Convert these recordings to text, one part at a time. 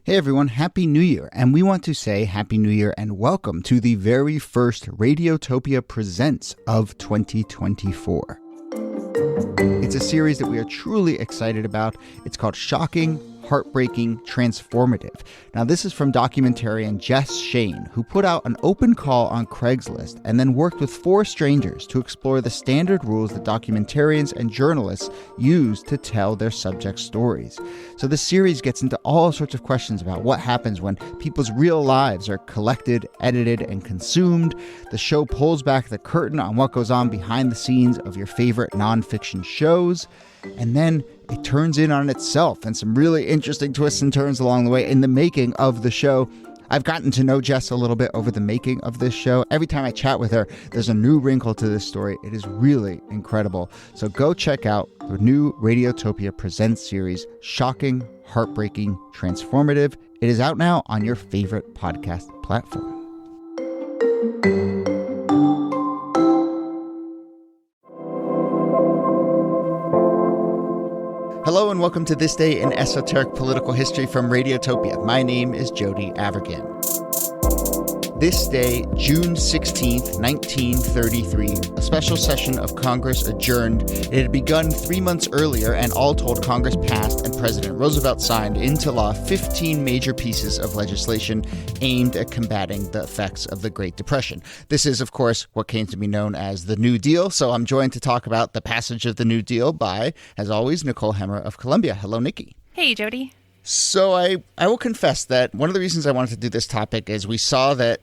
Hey everyone, Happy New Year, and we want to say Happy New Year and welcome to the very first Radiotopia Presents of 2024. It's a series that we are truly excited about. It's called Shocking, Heartbreaking, Transformative. Now, this is from documentarian Jess Shane, who put out an open call on Craigslist and then worked with 4 strangers to explore the standard rules that documentarians and journalists use to tell their subject stories. So the series gets into all sorts of questions about what happens when people's real lives are collected, edited, and consumed. The show pulls back the curtain on what goes on behind the scenes of your favorite nonfiction shows. And then it turns in on itself and some really interesting twists and turns along the way in the making of the show. I've gotten to know Jess a little bit over the making of this show. Every time I chat with her, there's a new wrinkle to this story. It is really incredible. So go check out the new Radiotopia Presents series, Shocking, Heartbreaking, Transformative. It is out now on your favorite podcast platform. Hello and welcome to This Day in Esoteric Political History from Radiotopia. My name is Jody Avirgan. This day, June 16th, 1933, a special session of Congress adjourned. It had begun 3 months earlier, and all told, Congress passed and President Roosevelt signed into law 15 major pieces of legislation aimed at combating the effects of the Great Depression. This is, of course, what came to be known as the New Deal, so I'm joined to talk about the passage of the New Deal by, as always, Nicole of Columbia. Hello, Nikki. Hey, Jody. So I will confess that one of the reasons I wanted to do this topic is we saw that,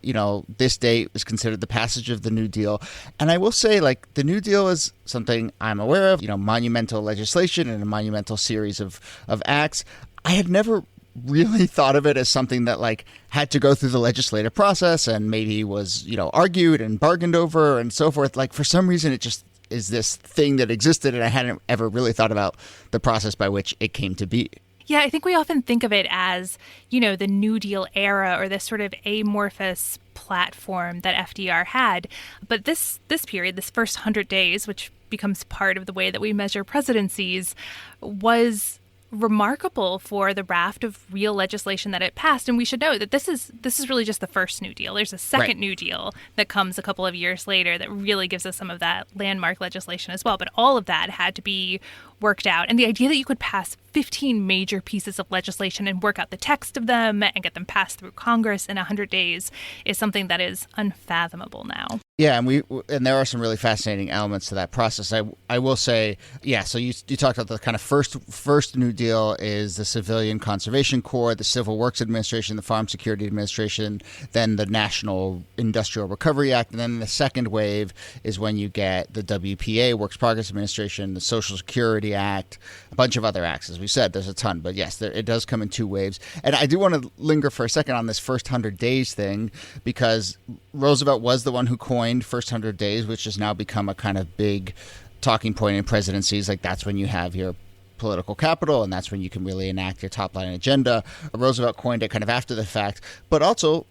this date is considered the passage of the New Deal. And I will say, the New Deal is something I'm aware of, monumental legislation and a monumental series of acts. I had never really thought of it as something that had to go through the legislative process and maybe was, argued and bargained over and so forth. For some reason, it just is this thing that existed, and I hadn't ever really thought about the process by which it came to be. Yeah, I think we often think of it as, the New Deal era or this sort of amorphous platform that FDR had. But this period, this first 100 days, which becomes part of the way that we measure presidencies, was remarkable for the raft of real legislation that it passed. And we should know that this is really just the first New Deal. There's a second New Deal that comes a couple of years later that really gives us some of that landmark legislation as well. But all of that had to be worked out. And the idea that you could pass 15 major pieces of legislation and work out the text of them and get them passed through Congress in 100 days is something that is unfathomable now. Yeah, and there are some really fascinating elements to that process. I will say, so you talked about the kind of first New Deal is the Civilian Conservation Corps, the Civil Works Administration, the Farm Security Administration, then the National Industrial Recovery Act, and then the second wave is when you get the WPA, Works Progress Administration, the Social Security Act, a bunch of other acts. As we said, there's a ton, but yes, it does come in 2 waves. And I do want to linger for a second on this first 100 days thing, because Roosevelt was the one who coined first 100 days, which has now become a kind of big talking point in presidencies. That's when you have your political capital, and that's when you can really enact your top line agenda. Roosevelt coined it kind of after the fact, but also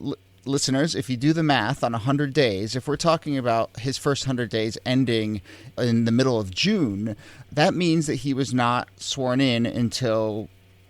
listeners, if you do the math on 100 days, if we're talking about his first 100 days ending in the middle of June, that means that he was not sworn in until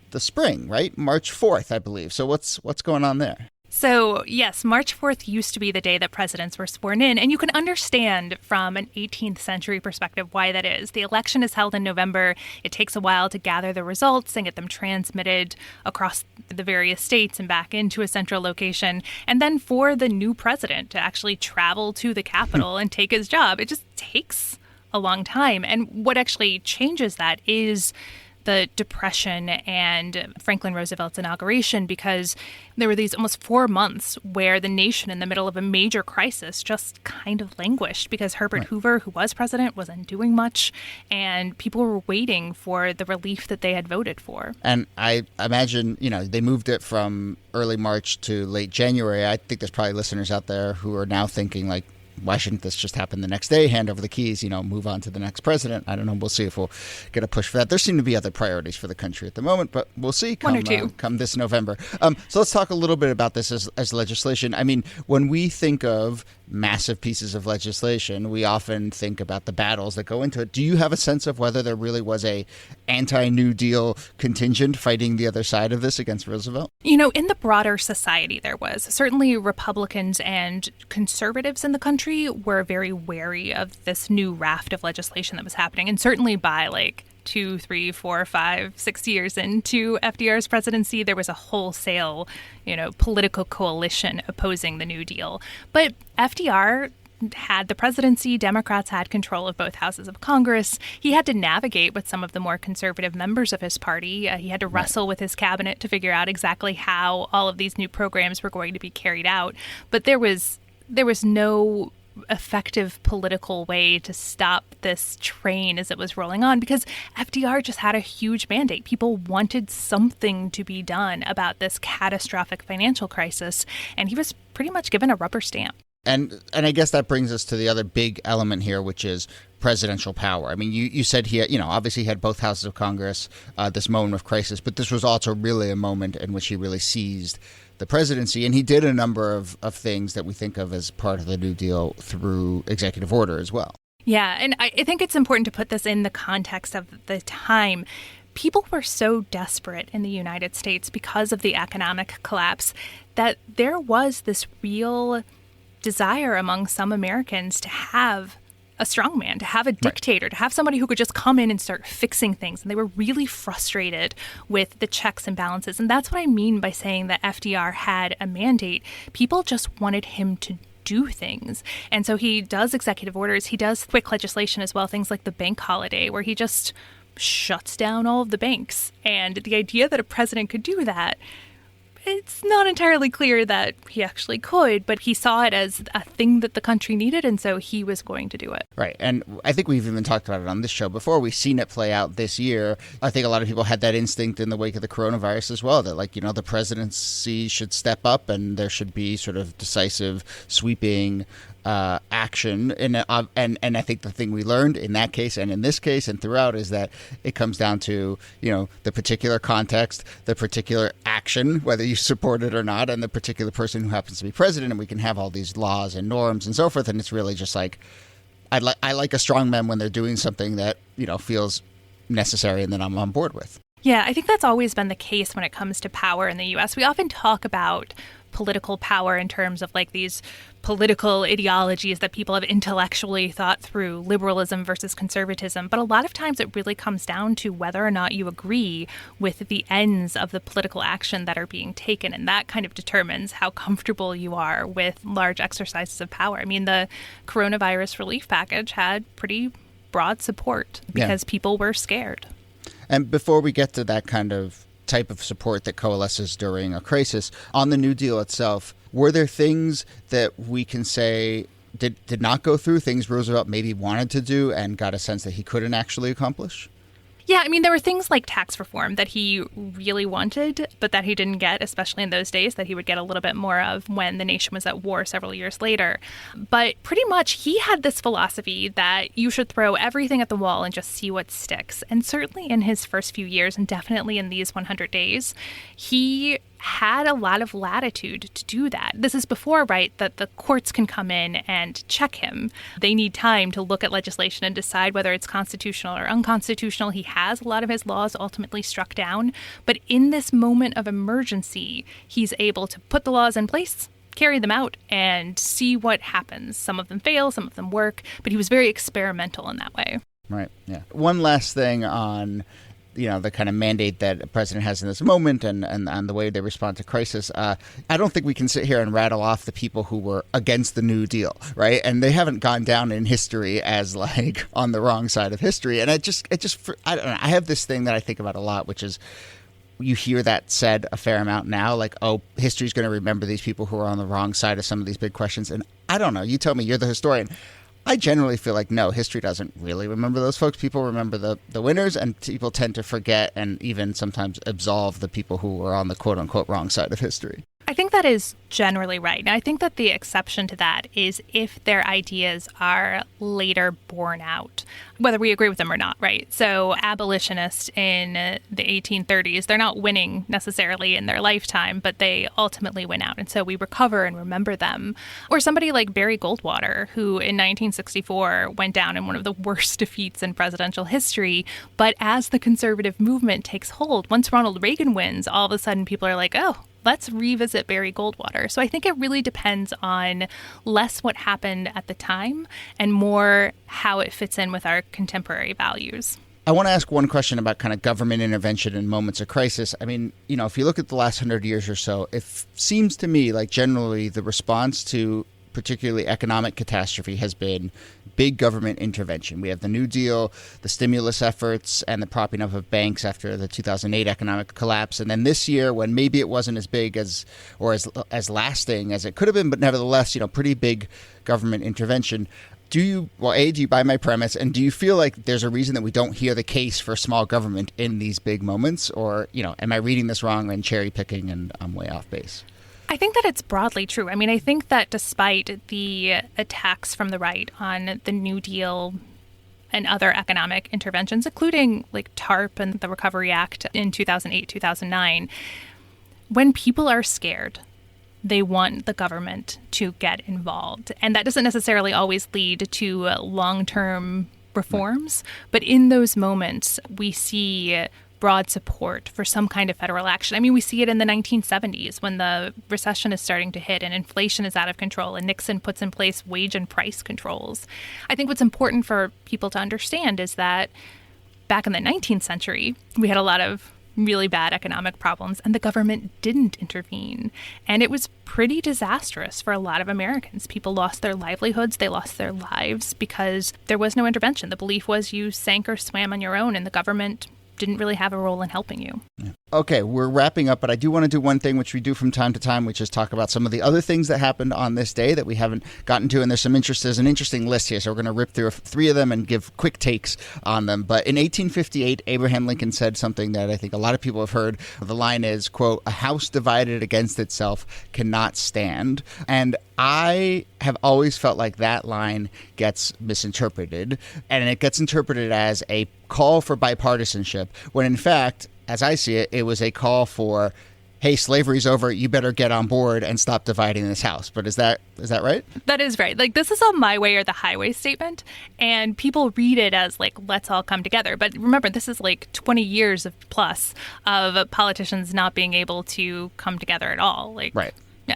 the spring, right? March 4th, I believe. So what's going on there? So, yes, March 4th used to be the day that presidents were sworn in, and you can understand from an 18th century perspective why that is. The election is held in November. It takes a while to gather the results and get them transmitted across the various states and back into a central location. And then for the new president to actually travel to the Capitol and take his job, it just takes a long time. And what actually changes that is the Depression and Franklin Roosevelt's inauguration, because there were these almost 4 months where the nation in the middle of a major crisis just kind of languished because Herbert Hoover, who was president, wasn't doing much, and people were waiting for the relief that they had voted for. And I imagine, they moved it from early March to late January. I think there's probably listeners out there who are now thinking why shouldn't this just happen the next day? Hand over the keys, move on to the next president. I don't know. We'll see if we'll get a push for that. There seem to be other priorities for the country at the moment, but we'll see come this November. So let's talk a little bit about this as legislation. I mean, when we think of massive pieces of legislation, we often think about the battles that go into it. Do you have a sense of whether there really was a anti-New Deal contingent fighting the other side of this against Roosevelt? In the broader society, there was. Certainly Republicans and conservatives in the country were very wary of this new raft of legislation that was happening. And certainly by 2, 3, 4, 5, 6 years into FDR's presidency, there was a wholesale, political coalition opposing the New Deal. But FDR had the presidency. Democrats had control of both houses of Congress. He had to navigate with some of the more conservative members of his party. He had to wrestle with his cabinet to figure out exactly how all of these new programs were going to be carried out. But there was no effective political way to stop this train as it was rolling on, because FDR just had a huge mandate. People wanted something to be done about this catastrophic financial crisis, and he was pretty much given a rubber stamp. And I guess that brings us to the other big element here, which is presidential power. I mean, you said he, obviously he had both houses of Congress, this moment of crisis, but this was also really a moment in which he really seized the presidency, and he did a number of things that we think of as part of the New Deal through executive order as well. Yeah, and I think it's important to put this in the context of the time. People were so desperate in the United States because of the economic collapse that there was this real desire among some Americans to have a strongman, to have a dictator, to have somebody who could just come in and start fixing things. And they were really frustrated with the checks and balances. And that's what I mean by saying that FDR had a mandate. People just wanted him to do things. And so he does executive orders. He does quick legislation as well, things like the bank holiday, where he just shuts down all of the banks. And the idea that a president could do that, it's not entirely clear that he actually could, but he saw it as a thing that the country needed, and so he was going to do it. Right. And I think we've even talked about it on this show before. We've seen it play out this year. I think a lot of people had that instinct in the wake of the coronavirus as well, that the presidency should step up and there should be sort of decisive, sweeping action. And I think the thing we learned in that case and in this case and throughout is that it comes down to, the particular context, the particular action, whether you support it or not, and the particular person who happens to be president. And we can have all these laws and norms and so forth. And it's really just I like a strong man when they're doing something that, feels necessary and that I'm on board with. Yeah, I think that's always been the case when it comes to power in the U.S. We often talk about political power in terms of these political ideologies that people have intellectually thought through, liberalism versus conservatism. But a lot of times it really comes down to whether or not you agree with the ends of the political action that are being taken. And that kind of determines how comfortable you are with large exercises of power. I mean, the coronavirus relief package had pretty broad support because people were scared. And before we get to that kind of type of support that coalesces during a crisis, on the New Deal itself, were there things that we can say did not go through, things Roosevelt maybe wanted to do and got a sense that he couldn't actually accomplish? Yeah, I mean, there were things like tax reform that he really wanted, but that he didn't get, especially in those days, that he would get a little bit more of when the nation was at war several years later. But pretty much he had this philosophy that you should throw everything at the wall and just see what sticks. And certainly in his first few years, and definitely in these 100 days, he had a lot of latitude to do that. This is before, that the courts can come in and check him. They need time to look at legislation and decide whether it's constitutional or unconstitutional. He has a lot of his laws ultimately struck down. But in this moment of emergency, he's able to put the laws in place, carry them out, and see what happens. Some of them fail, some of them work, but he was very experimental in that way. Right, yeah. One last thing on the kind of mandate that a president has in this moment and the way they respond to crisis. I don't think we can sit here and rattle off the people who were against the New Deal, right? And they haven't gone down in history as on the wrong side of history. And I don't know. I have this thing that I think about a lot, which is you hear that said a fair amount now, history's going to remember these people who are on the wrong side of some of these big questions. And I don't know. You tell me, you're the historian. I generally feel no, history doesn't really remember those folks. People remember the winners, and people tend to forget and even sometimes absolve the people who were on the quote-unquote wrong side of history. I think that is generally right. And I think that the exception to that is if their ideas are later borne out, whether we agree with them or not, right? So abolitionists in the 1830s, they're not winning necessarily in their lifetime, but they ultimately win out. And so we recover and remember them. Or somebody like Barry Goldwater, who in 1964 went down in one of the worst defeats in presidential history. But as the conservative movement takes hold, once Ronald Reagan wins, all of a sudden people are like, oh, let's revisit Barry Goldwater. So I think it really depends on less what happened at the time and more how it fits in with our contemporary values. I want to ask one question about kind of government intervention in moments of crisis. I mean, if you look at the last 100 years or so, it seems to me like generally the response to particularly economic catastrophe has been big government intervention. We have the New Deal, the stimulus efforts, and the propping up of banks after the 2008 economic collapse. And then this year, when maybe it wasn't as big as lasting as it could have been, but nevertheless, pretty big government intervention. Do you buy my premise? And do you feel like there's a reason that we don't hear the case for small government in these big moments? Or, am I reading this wrong and cherry picking and I'm way off base? I think that it's broadly true. I mean, I think that despite the attacks from the right on the New Deal and other economic interventions, including like TARP and the Recovery Act in 2008, 2009, when people are scared, they want the government to get involved. And that doesn't necessarily always lead to long-term reforms. But in those moments, we see broad support for some kind of federal action. I mean, we see it in the 1970s when the recession is starting to hit and inflation is out of control and Nixon puts in place wage and price controls. I think what's important for people to understand is that back in the 19th century, we had a lot of really bad economic problems and the government didn't intervene. And it was pretty disastrous for a lot of Americans. People lost their livelihoods, they lost their lives because there was no intervention. The belief was you sank or swam on your own and the government didn't really have a role in helping you. Yeah. Okay, we're wrapping up, but I do want to do one thing which we do from time to time, which is talk about some of the other things that happened on this day that we haven't gotten to, and there's an interesting list here, so we're going to rip through 3 of them and give quick takes on them. But in 1858, Abraham Lincoln said something that I think a lot of people have heard. The line is, quote, "A house divided against itself cannot stand." And I have always felt like that line gets misinterpreted, and it gets interpreted as a call for bipartisanship, when in fact, as I see it, it was a call for, hey, slavery's over, you better get on board and stop dividing this house. But is that right? That is right. Like, this is a my way or the highway statement, and people read it as, like, let's all come together. But remember, this is like 20 years plus of politicians not being able to come together at all. Like, right.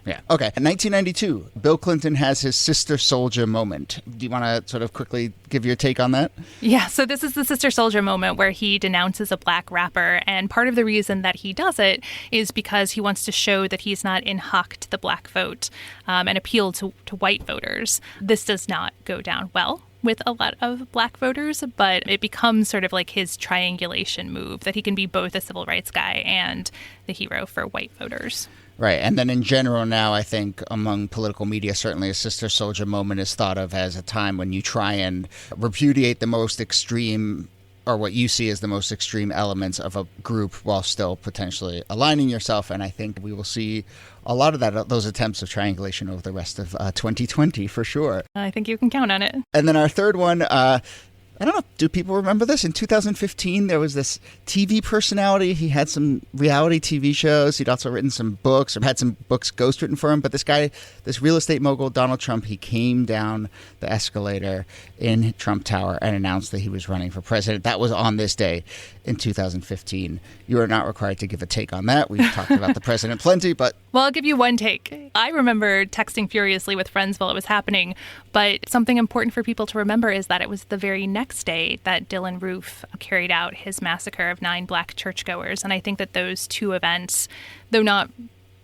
Yeah. Okay. In 1992, Bill Clinton has his sister soldier moment. Do you want to sort of quickly give your take on that? Yeah. So this is the sister soldier moment where he denounces a black rapper. And part of the reason that he does it is because he wants to show that he's not in hock to the black vote and appeal to white voters. This does not go down well with a lot of black voters, but it becomes sort of like his triangulation move that he can be both a civil rights guy and the hero for white voters. Right. And then in general now, I think among political media, certainly a sister soldier moment is thought of as a time when you try and repudiate the most extreme, or what you see as the most extreme elements of a group while still potentially aligning yourself. And I think we will see a lot of those attempts of triangulation over the rest of 2020 for sure. I think you can count on it. And then our third one, I don't know, do people remember this? In 2015, there was this TV personality. He had some reality TV shows. He'd also written some books, or had some books ghostwritten for him. But this guy, this real estate mogul, Donald Trump, he came down the escalator in Trump Tower and announced that he was running for president. That was on this day in 2015. You are not required to give a take on that. We've talked about the president plenty, but... Well, I'll give you one take. I remember texting furiously with friends while it was happening, but something important for people to remember is that it was the very next day that Dylann Roof carried out his massacre of 9 black churchgoers. And I think that those two events, though not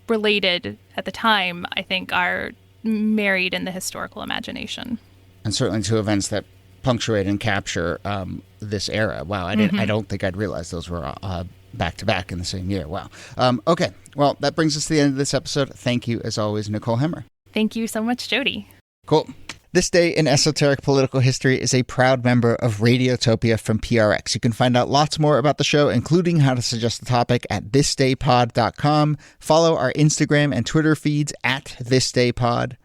related at the time, I think are married in the historical imagination. And certainly two events that punctuate and capture this era. Wow, I don't think I'd realized those were back-to-back in the same year. Wow. Okay, well, that brings us to the end of this episode. Thank you, as always, Nicole Hemmer. Thank you so much, Jody. Cool. This Day in Esoteric Political History is a proud member of Radiotopia from PRX. You can find out lots more about the show, including how to suggest a topic at thisdaypod.com. Follow our Instagram and Twitter feeds at thisdaypod.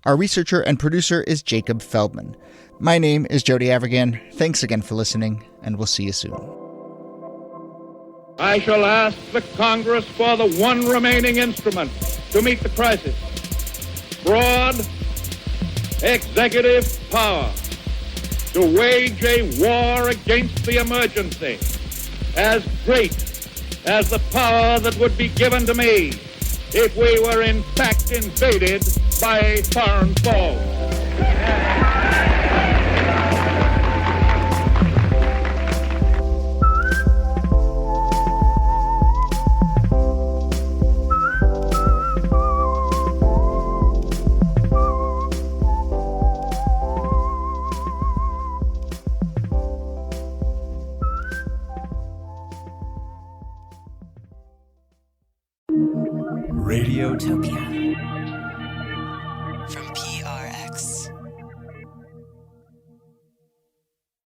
Our researcher and producer is Jacob Feldman. My name is Jody Avirgan. Thanks again for listening, and we'll see you soon. I shall ask the Congress for the one remaining instrument to meet the crisis. Broad executive power to wage a war against the emergency as great as the power that would be given to me if we were in fact invaded by a foreign foe. Radiotopia.